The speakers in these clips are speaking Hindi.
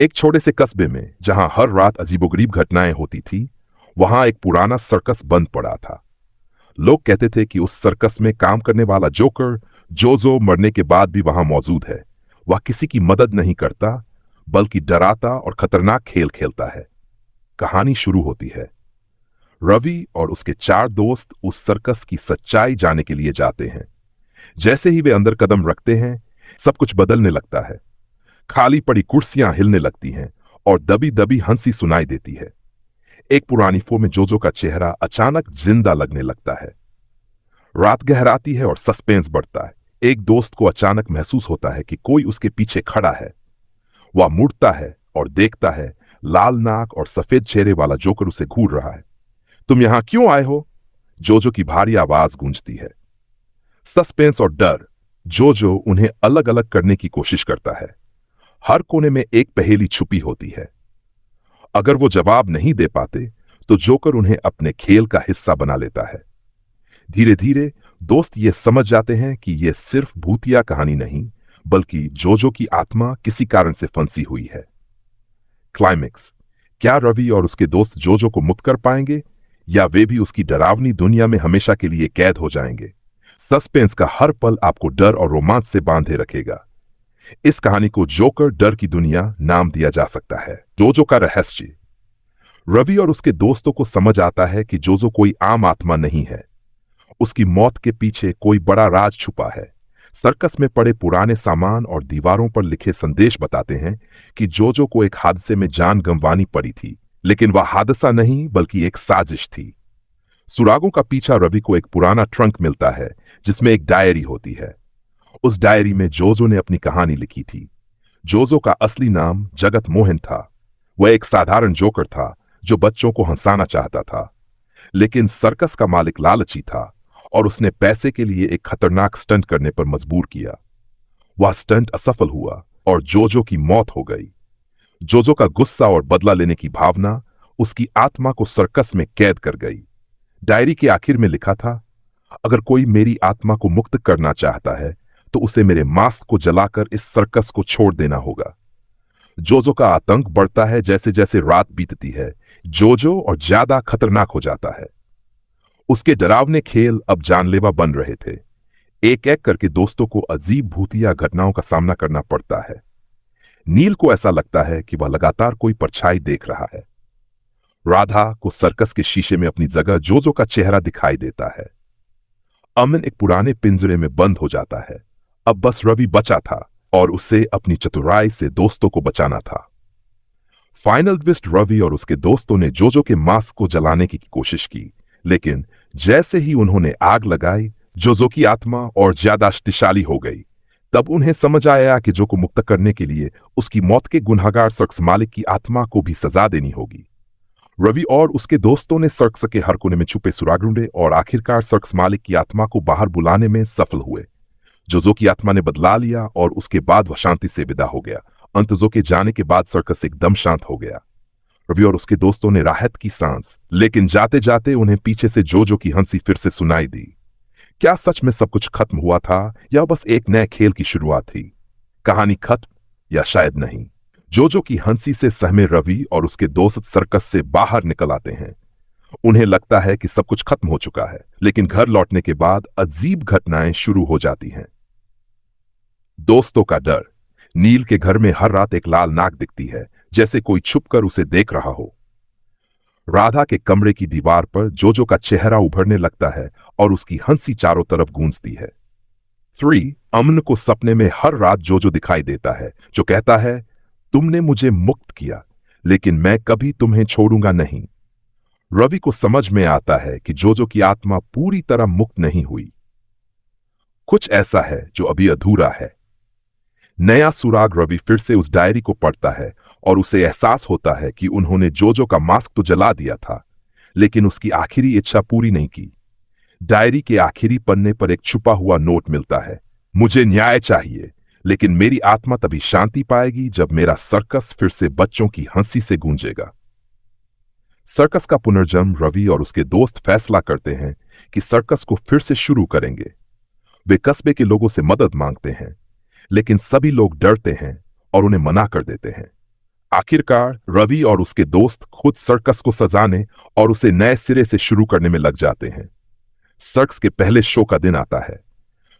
एक छोटे से कस्बे में जहां हर रात अजीबोगरीब घटनाएं होती थी, वहां एक पुराना सर्कस बंद पड़ा था। लोग कहते थे कि उस सर्कस में काम करने वाला जोकर, जोजो, मरने के बाद भी वहां मौजूद है। वह किसी की मदद नहीं करता, बल्कि डराता और खतरनाक खेल खेलता है। कहानी शुरू होती है। रवि और उसके चार दोस्त उस सर्कस की सच्चाई जानने के लिए जाते हैं। जैसे ही वे अंदर कदम रखते हैं, सब कुछ बदलने लगता है। खाली पड़ी कुर्सियां हिलने लगती हैं और दबी दबी हंसी सुनाई देती है। एक पुरानी फोटो में जोजो का चेहरा अचानक जिंदा लगने लगता है। रात गहराती है और सस्पेंस बढ़ता है। एक दोस्त को अचानक महसूस होता है कि कोई उसके पीछे खड़ा है। वह मुड़ता है और देखता है, लाल नाक और सफेद चेहरे वाला जोकर उसे घूर रहा है। तुम यहां क्यों आए हो? जोजो की भारी आवाज गूंजती है। सस्पेंस और डर। जोजो उन्हें अलग अलग करने की कोशिश करता है। हर कोने में एक पहेली छुपी होती है। अगर वो जवाब नहीं दे पाते, तो जोकर उन्हें अपने खेल का हिस्सा बना लेता है। धीरे धीरे दोस्त ये समझ जाते हैं कि ये सिर्फ भूतिया कहानी नहीं, बल्कि जोजो की आत्मा किसी कारण से फंसी हुई है। क्लाइमेक्स। क्या रवि और उसके दोस्त जोजो को मुक्त कर पाएंगे, या वे भी उसकी डरावनी दुनिया में हमेशा के लिए कैद हो जाएंगे? सस्पेंस का हर पल आपको डर और रोमांच से बांधे रखेगा। इस कहानी को जोकर डर की दुनिया नाम दिया जा सकता है। जोजो का रहस्य। रवि और उसके दोस्तों को समझ आता है कि जोजो कोई आम आत्मा नहीं है। उसकी मौत के पीछे कोई बड़ा राज छुपा है। सर्कस में पड़े पुराने सामान और दीवारों पर लिखे संदेश बताते हैं कि जोजो को एक हादसे में जान गंवानी पड़ी थी, लेकिन वह हादसा नहीं बल्कि एक साजिश थी। सुरागों का पीछा। रवि को एक पुराना ट्रंक मिलता है जिसमें एक डायरी होती है। उस डायरी में जोजो ने अपनी कहानी लिखी थी। जोजो का असली नाम जगत मोहन था। वह एक साधारण जोकर था जो बच्चों को हंसाना चाहता था, लेकिन सर्कस का मालिक लालची था और उसने पैसे के लिए एक खतरनाक स्टंट करने पर मजबूर किया। वह स्टंट असफल हुआ और जोजो की मौत हो गई। जोजो का गुस्सा और बदला लेने की भावना उसकी आत्मा को सर्कस में कैद कर गई। डायरी के आखिर में लिखा था, अगर कोई मेरी आत्मा को मुक्त करना चाहता है, तो उसे मेरे मास्क को जलाकर इस सर्कस को छोड़ देना होगा। जोजो का आतंक बढ़ता है जैसे जैसे रात बीतती है। जोजो और ज्यादा खतरनाक हो जाता है। उसके डरावने खेल अब जानलेवा बन रहे थे। एक एक करके दोस्तों को अजीब भूतिया घटनाओं का सामना करना पड़ता है। नील को ऐसा लगता है कि वह लगातार कोई परछाई देख रहा है। राधा को सर्कस के शीशे में अपनी जगह जोजो का चेहरा दिखाई देता है। अमन एक पुराने पिंजरे में बंद हो जाता है। अब बस रवि बचा था और उसे अपनी चतुराई से दोस्तों को बचाना था। Final twist. रवि और उसके दोस्तों ने जोजो के मास्क को जलाने की कोशिश की, लेकिन जैसे ही उन्होंने आग लगाई, जोजो की आत्मा और ज्यादा शक्तिशाली हो गई। तब उन्हें समझ आया कि जो को मुक्त करने के लिए उसकी मौत के गुनहगार सर्कस मालिक की आत्मा को भी सजा देनी होगी। रवि और उसके दोस्तों ने सर्कस के हर कोने में छुपे सुराग ढूंढे और आखिरकार सर्कस मालिक की आत्मा को बाहर बुलाने में सफल हुए। जोजो की आत्मा ने बदला लिया और उसके बाद वह शांति से विदा हो गया। अंतजो के जाने के बाद सर्कस एकदम शांत हो गया। रवि और उसके दोस्तों ने राहत की सांस, लेकिन जाते जाते उन्हें पीछे से जोजो की हंसी फिर से सुनाई दी। क्या सच में सब कुछ खत्म हुआ था, या बस एक नए खेल की शुरुआत थी? कहानी खत्म, या शायद नहीं। जोजो की हंसी से सहमे रवि और उसके दोस्त सर्कस से बाहर निकल आते हैं। उन्हें लगता है कि सब कुछ खत्म हो चुका है, लेकिन घर लौटने के बाद अजीब घटनाएं शुरू हो जाती हैं। दोस्तों का डर। नील के घर में हर रात एक लाल नाक दिखती है, जैसे कोई छुपकर उसे देख रहा हो। राधा के कमरे की दीवार पर जोजो का चेहरा उभरने लगता है और उसकी हंसी चारों तरफ गूंजती है। 3। अमन को सपने में हर रात जोजो दिखाई देता है, जो कहता है, तुमने मुझे मुक्त किया, लेकिन मैं कभी तुम्हें छोड़ूंगा नहीं। रवि को समझ में आता है कि जोजो की आत्मा पूरी तरह मुक्त नहीं हुई। कुछ ऐसा है जो अभी अधूरा है। नया सुराग। रवि फिर से उस डायरी को पढ़ता है और उसे एहसास होता है कि उन्होंने जोजो का मास्क तो जला दिया था, लेकिन उसकी आखिरी इच्छा पूरी नहीं की। डायरी के आखिरी पन्ने पर एक छुपा हुआ नोट मिलता है, मुझे न्याय चाहिए, लेकिन मेरी आत्मा तभी शांति पाएगी जब मेरा सर्कस फिर से बच्चों की हंसी से गूंजेगा। सर्कस का पुनर्जन्म। रवि और उसके दोस्त फैसला करते हैं कि सर्कस को फिर से शुरू करेंगे। वे कस्बे के लोगों से मदद मांगते हैं, लेकिन सभी लोग डरते हैं और उन्हें मना कर देते हैं। आखिरकार रवि और उसके दोस्त खुद सर्कस को सजाने और उसे नए सिरे से शुरू करने में लग जाते हैं। सर्कस के पहले शो का दिन आता है।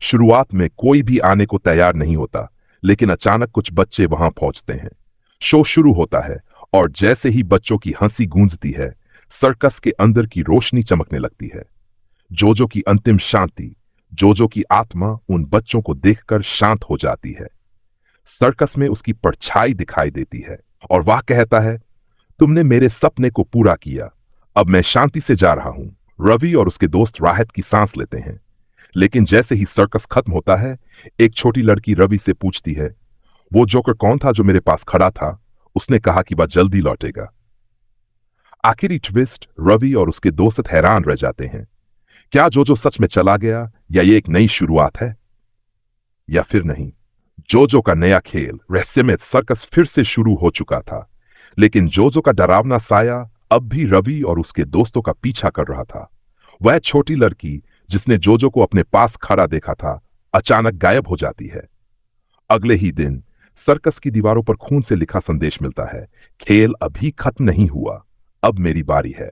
शुरुआत में कोई भी आने को तैयार नहीं होता, लेकिन अचानक कुछ बच्चे वहां पहुंचते हैं। शो शुरू होता है और जैसे ही बच्चों की हंसी गूंजती है, सर्कस के अंदर की रोशनी चमकने लगती है। जोजो की अंतिम शांति, जोजो की आत्मा उन बच्चों को देखकर शांत हो जाती है। सर्कस में उसकी परछाई दिखाई देती है और वह कहता है, तुमने मेरे सपने को पूरा किया, अब मैं शांति से जा रहा हूं। रवि और उसके दोस्त राहत की सांस लेते हैं। लेकिन जैसे ही सर्कस खत्म होता है, एक छोटी लड़की रवि से पूछती है, वो जोकर कौन था जो मेरे पास खड़ा था? उसने कहा कि वह जल्दी लौटेगा। आखिरी ट्विस्ट, रवि और उसके दोस्त हैरान रह जाते हैं। क्या जोजो सच में चला गया, या ये एक नई शुरुआत है? या फिर नहीं, जोजो का नया खेल रहस्यमय सर्कस फिर से शुरू हो चुका था। लेकिन जोजो का डरावना साया अब भी रवि और उसके दोस्तों का पीछा कर रहा था। वह छोटी लड़की जिसने जोजो को अपने पास खड़ा देखा था, अचानक गायब हो जाती है। अगले ही दिन सर्कस की दीवारों पर खून से लिखा संदेश मिलता है, खेल अभी खत्म नहीं हुआ, अब मेरी बारी है।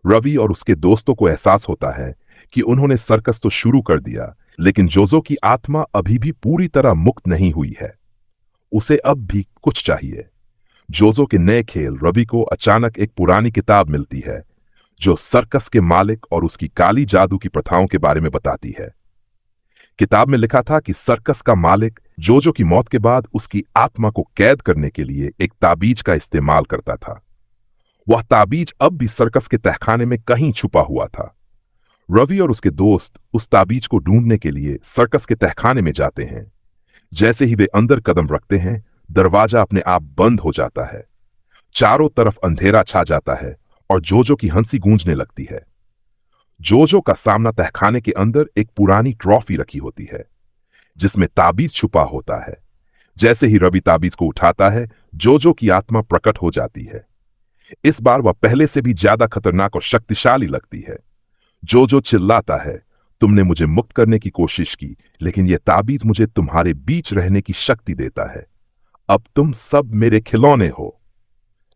रवि और उसके दोस्तों को एहसास होता है कि उन्होंने सर्कस तो शुरू कर दिया, लेकिन जोजो की आत्मा अभी भी पूरी तरह मुक्त नहीं हुई है। उसे अब भी कुछ चाहिए। जोजो के नए खेल रवि को अचानक एक पुरानी किताब मिलती है, जो सर्कस के मालिक और उसकी काली जादू की प्रथाओं के बारे में बताती है। किताब में लिखा था कि सर्कस का मालिक जोजो की मौत के बाद उसकी आत्मा को कैद करने के लिए एक ताबीज का इस्तेमाल करता था। वह ताबीज अब भी सर्कस के तहखाने में कहीं छुपा हुआ था। रवि और उसके दोस्त उस ताबीज को ढूंढने के लिए सर्कस के तहखाने में जाते हैं। जैसे ही वे अंदर कदम रखते हैं, दरवाजा अपने आप बंद हो जाता है। चारों तरफ अंधेरा छा जाता है और जोजो की हंसी गूंजने लगती है। जोजो का सामना तहखाने के अंदर एक पुरानी ट्रॉफी रखी होती है, जिसमें ताबीज छुपा होता है। जैसे ही रवि ताबीज को उठाता है, जोजो की आत्मा प्रकट हो जाती है। इस बार वह पहले से भी ज्यादा खतरनाक और शक्तिशाली लगती है। जोजो चिल्लाता है, तुमने मुझे मुक्त करने की कोशिश की, लेकिन यह ताबीज मुझे तुम्हारे बीच रहने की शक्ति देता है। अब तुम सब मेरे खिलौने हो।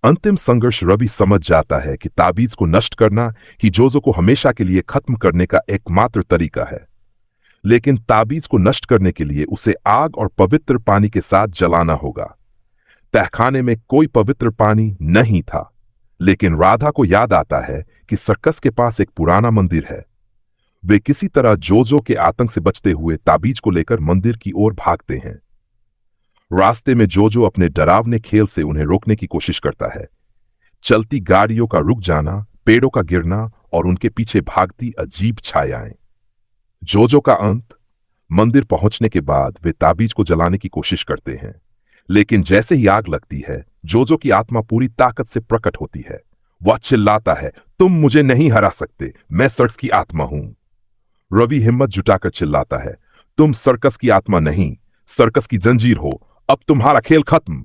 अंतिम संघर्ष, रवि समझ जाता है कि ताबीज को नष्ट करना ही जोजो को हमेशा के लिए खत्म करने का एकमात्र तरीका है। लेकिन ताबीज को नष्ट करने के लिए उसे आग और पवित्र पानी के साथ जलाना होगा। तहखाने में कोई पवित्र पानी नहीं था, लेकिन राधा को याद आता है कि सर्कस के पास एक पुराना मंदिर है। वे किसी तरह जोजो के आतंक से बचते हुए ताबीज को लेकर मंदिर की ओर भागते हैं। रास्ते में जोजो अपने डरावने खेल से उन्हें रोकने की कोशिश करता है। चलती गाड़ियों का रुक जाना, पेड़ों का गिरना और उनके पीछे भागती अजीब छायाएं। जोजो का अंत। मंदिर पहुंचने के बाद वे ताबीज को जलाने की कोशिश करते हैं, लेकिन जैसे ही आग लगती है, जोजो की आत्मा पूरी ताकत से प्रकट होती है। वह चिल्लाता है, तुम मुझे नहीं हरा सकते, मैं सर्कस की आत्मा हूं। रवि हिम्मत जुटाकर चिल्लाता है, तुम सर्कस की आत्मा नहीं, सर्कस की जंजीर हो, अब तुम्हारा खेल खत्म।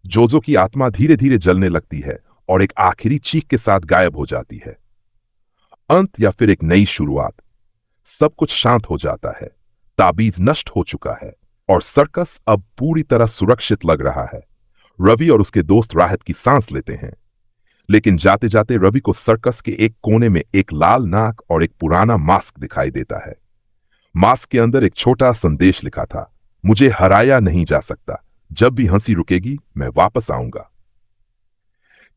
जोजो की आत्मा धीरे धीरे जलने लगती है और एक आखिरी चीख के साथ गायब हो जाती है। अंत या फिर एक नई शुरुआत। सब कुछ शांत हो जाता है, ताबीज नष्ट हो चुका है और सर्कस अब पूरी तरह सुरक्षित लग रहा है। रवि और उसके दोस्त राहत की सांस लेते हैं, लेकिन जाते जाते रवि को सर्कस के एक कोने में एक लाल नाक और एक पुराना मास्क दिखाई देता है। मास्क के अंदर एक छोटा संदेश लिखा था, मुझे हराया नहीं जा सकता, जब भी हंसी रुकेगी मैं वापस आऊंगा।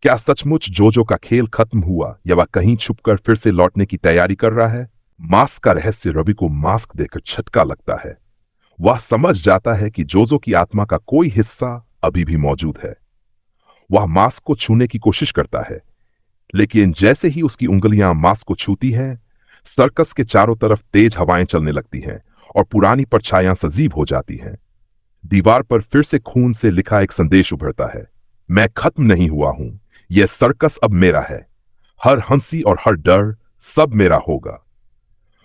क्या सचमुच जोजो का खेल खत्म हुआ, या वह कहीं छुपकर फिर से लौटने की तैयारी कर रहा है? मास्क का रहस्य रवि को मास्क देकर झटका लगता है। वह समझ जाता है कि जोजो की आत्मा का कोई हिस्सा अभी भी मौजूद है। वह मास्क को छूने की कोशिश करता है, लेकिन जैसे ही उसकी उंगलियां मास्क को छूती हैं, सर्कस के चारों तरफ तेज हवाएं चलने लगती हैं और पुरानी परछायां सजीव हो जाती हैं। दीवार पर फिर से खून से लिखा एक संदेश उभरता है, मैं खत्म नहीं हुआ हूं, यह सर्कस अब मेरा है। हर हंसी और हर डर सब मेरा होगा।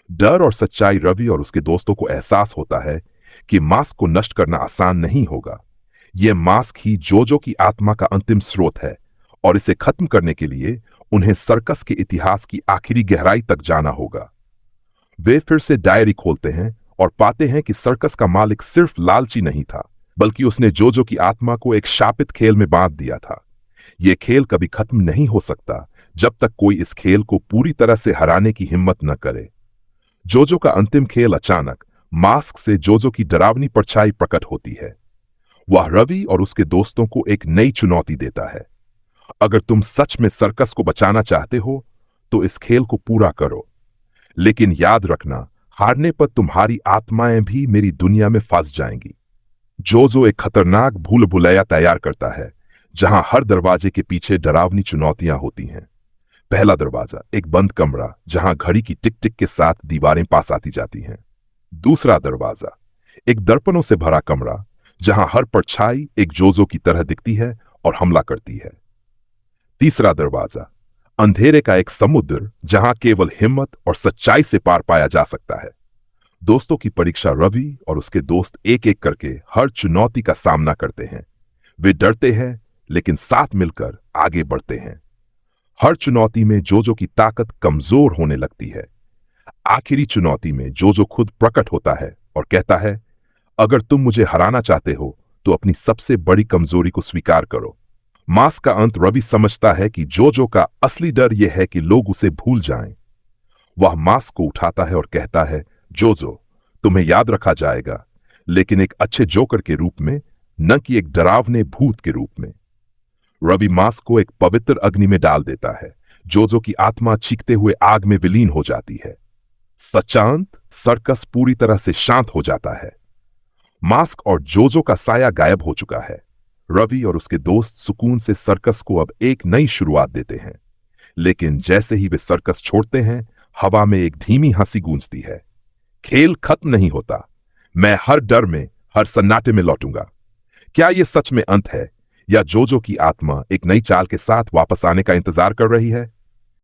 डर और सच्चाई। रवि और उसके दोस्तों को एहसास होता है कि मास्क को नष्ट करना आसान नहीं होगा। यह मास्क ही जोजो की आत्मा का अंतिम स्रोत है, और इसे खत्म करने के लिए उन्हें सर्कस के इतिहास की आखिरी गहराई तक जाना होगा। वे फिर से डायरी खोलते हैं और पाते हैं कि सर्कस का मालिक सिर्फ लालची नहीं था, बल्कि उसने जोजो की आत्मा को एक शापित खेल में बांध दिया था। यह खेल कभी खत्म नहीं हो सकता जब तक कोई इस खेल को पूरी तरह से हराने की हिम्मत न करे। जोजो का अंतिम खेल अचानक मास्क से जोजो की डरावनी परछाई प्रकट होती है। वह रवि और उसके दोस्तों को एक नई चुनौती देता है। अगर तुम सच में सर्कस को बचाना चाहते हो तो इस खेल को पूरा करो, लेकिन याद रखना, हारने पर तुम्हारी आत्माएं भी मेरी दुनिया में फंस जाएंगी। जोजो एक खतरनाक भूल भुलैया तैयार करता है जहां हर दरवाजे के पीछे डरावनी चुनौतियां होती हैं। पहला दरवाजा, एक बंद कमरा जहां घड़ी की टिक टिक के साथ दीवारें पास आती जाती हैं। दूसरा दरवाजा, एक दर्पणों से भरा कमरा जहां हर परछाई एक जोजो की तरह दिखती है और हमला करती है। तीसरा दरवाजा, अंधेरे का एक समुद्र जहां केवल हिम्मत और सच्चाई से पार पाया जा सकता है। दोस्तों की परीक्षा, रवि और उसके दोस्त एक एक करके हर चुनौती का सामना करते हैं। वे डरते हैं लेकिन साथ मिलकर आगे बढ़ते हैं। हर चुनौती में जोजो की ताकत कमजोर होने लगती है। आखिरी चुनौती में जोजो खुद प्रकट होता है और कहता है, अगर तुम मुझे हराना चाहते हो तो अपनी सबसे बड़ी कमजोरी को स्वीकार करो। मास्क का अंत, रवि समझता है कि जोजो का असली डर यह है कि लोग उसे भूल जाएं। वह मास्क को उठाता है और कहता है, जोजो, तुम्हें याद रखा जाएगा, लेकिन एक अच्छे जोकर के रूप में, न कि एक डरावने भूत के रूप में। रवि मास्क को एक पवित्र अग्नि में डाल देता है। जोजो की आत्मा चीखते हुए आग में विलीन हो जाती है। सचांत सर्कस पूरी तरह से शांत हो जाता है। मास्क और जोजो का साया गायब हो चुका है। रवि और उसके दोस्त सुकून से सर्कस को अब एक नई शुरुआत देते हैं। लेकिन जैसे ही वे सर्कस छोड़ते हैं, हवा में एक धीमी हंसी गूंजती है। खेल खत्म नहीं होता। मैं हर डर में, हर सन्नाटे में लौटूंगा। क्या यह सच में अंत है, या जोजो की आत्मा एक नई चाल के साथ वापस आने का इंतजार कर रही है?